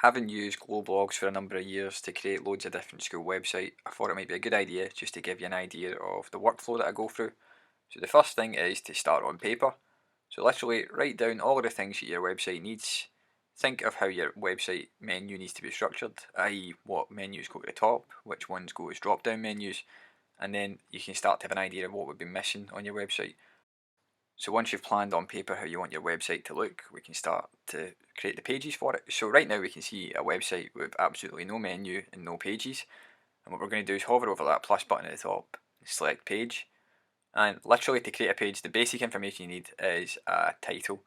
Having used Globlogs for a number of years to create loads of different school websites, I thought it might be a good idea just to give you an idea of the workflow that I go through. So the first thing is to start on paper. So literally write down all of the things that your website needs. Think of how your website menu needs to be structured, i.e. what menus go to the top, which ones go as drop down menus, and then you can start to have an idea of what would be missing on your website. So once you've planned on paper how you want your website to look, we can start to create the pages for it. So right now we can see a website with absolutely no menu and no pages. And what we're going to do is hover over that plus button at the top, select page. And literally to create a page, the basic information you need is a title.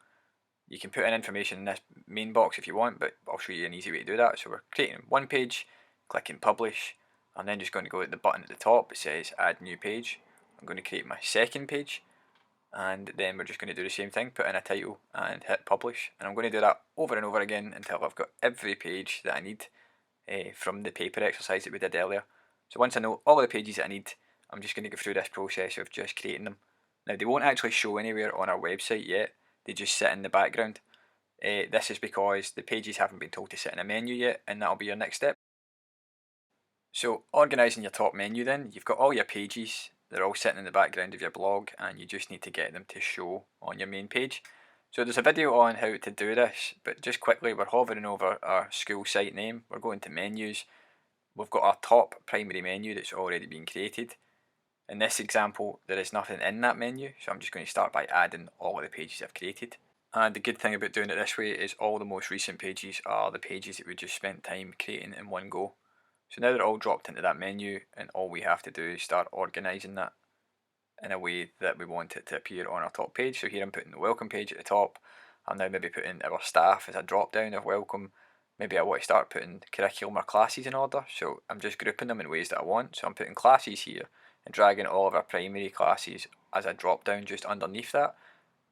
You can put in information in this main box if you want, but I'll show you an easy way to do that. So we're creating one page, clicking publish. I'm then just going to go to the button at the top, it says add new page. I'm going to create my second page. And then we're just going to do the same thing, put in a title and hit publish, and I'm going to do that over and over again until I've got every page that I need from the paper exercise that we did earlier. So once I know all of the pages that I need, I'm just going to go through this process of just creating them. Now they won't actually show anywhere on our website yet, they just sit in the background. This is because the pages haven't been told to sit in a menu yet, and that'll be your next step. So organising your top menu then, you've got all your pages, they're all sitting in the background of your blog, and you just need to get them to show on your main page. So there's a video on how to do this, but just quickly we're hovering over our school site name, we're going to menus, we've got our top primary menu that's already been created. In this example there is nothing in that menu, so I'm just going to start by adding all of the pages I've created. And the good thing about doing it this way is all the most recent pages are the pages that we just spent time creating in one go. So now they're all dropped into that menu, and all we have to do is start organising that in a way that we want it to appear on our top page. So here I'm putting the welcome page at the top. I'm now maybe putting our staff as a drop down of welcome. Maybe I want to start putting curriculum or classes in order, so I'm just grouping them in ways that I want. So I'm putting classes here and dragging all of our primary classes as a drop down just underneath that.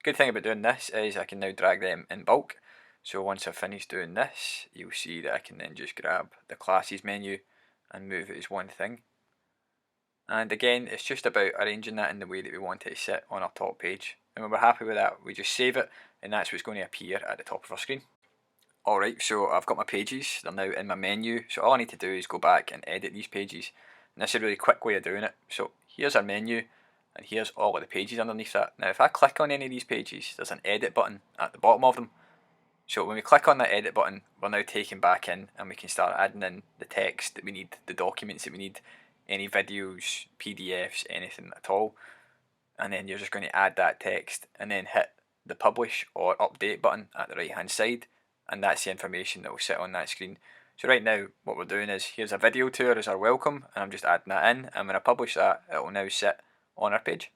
Good thing about doing this is I can now drag them in bulk. So once I've finished doing this, you'll see that I can then just grab the classes menu and move it as one thing. And again, it's just about arranging that in the way that we want it to sit on our top page. And when we're happy with that, we just save it, and that's what's going to appear at the top of our screen. Alright, so I've got my pages, they're now in my menu, so all I need to do is go back and edit these pages. And this is a really quick way of doing it. So here's our menu, and here's all of the pages underneath that. Now if I click on any of these pages, there's an edit button at the bottom of them. So when we click on that edit button, we're now taken back in, and we can start adding in the text that we need, the documents that we need, any videos, PDFs, anything at all. And then you're just going to add that text and then hit the publish or update button at the right hand side, and that's the information that will sit on that screen. So right now what we're doing is, here's a video tour as our welcome, and I'm just adding that in, and when I publish that, it will now sit on our page.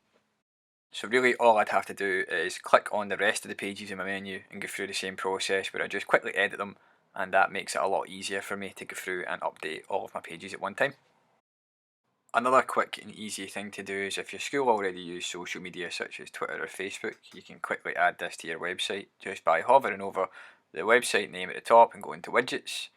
So really all I'd have to do is click on the rest of the pages in my menu and go through the same process where I just quickly edit them, and that makes it a lot easier for me to go through and update all of my pages at one time. Another quick and easy thing to do is, if your school already use social media such as Twitter or Facebook, you can quickly add this to your website just by hovering over the website name at the top and going to widgets.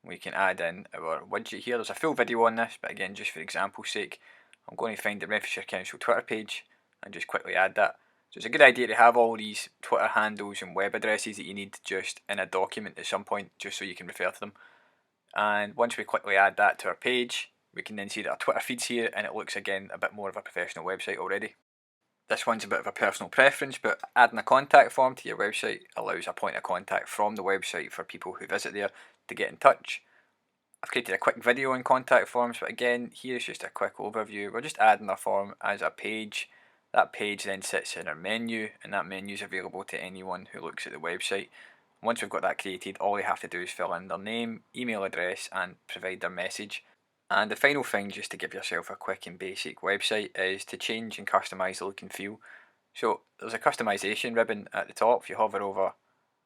We can add in our widget here. There's a full video on this, but again, just for example's sake, I'm going to find the Renfrewshire Council Twitter page and just quickly add that. So it's a good idea to have all these Twitter handles and web addresses that you need just in a document at some point, just so you can refer to them. And once we quickly add that to our page, we can then see that our Twitter feed's here, and it looks again a bit more of a professional website already. This one's a bit of a personal preference, but adding a contact form to your website allows a point of contact from the website for people who visit there to get in touch. I've created a quick video on contact forms, but again, here's just a quick overview. We're just adding a form as a page. That page then sits in our menu, and that menu is available to anyone who looks at the website. Once we've got that created, all they have to do is fill in their name, email address, and provide their message. And the final thing, just to give yourself a quick and basic website, is to change and customise the look and feel. So there's a customisation ribbon at the top. If you hover over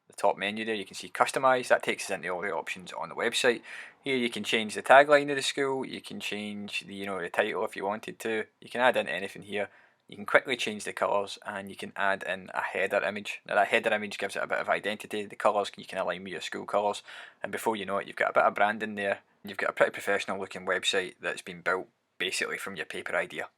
the top menu there, you can see customise. That takes us into all the options on the website. Here you can change the tagline of the school, you can change the title if you wanted to, you can add in anything here. You can quickly change the colours, and you can add in a header image. Now that header image gives it a bit of identity. The colours you can align with your school colours, and before you know it, you've got a bit of branding there. You've got a pretty professional looking website that's been built basically from your paper idea.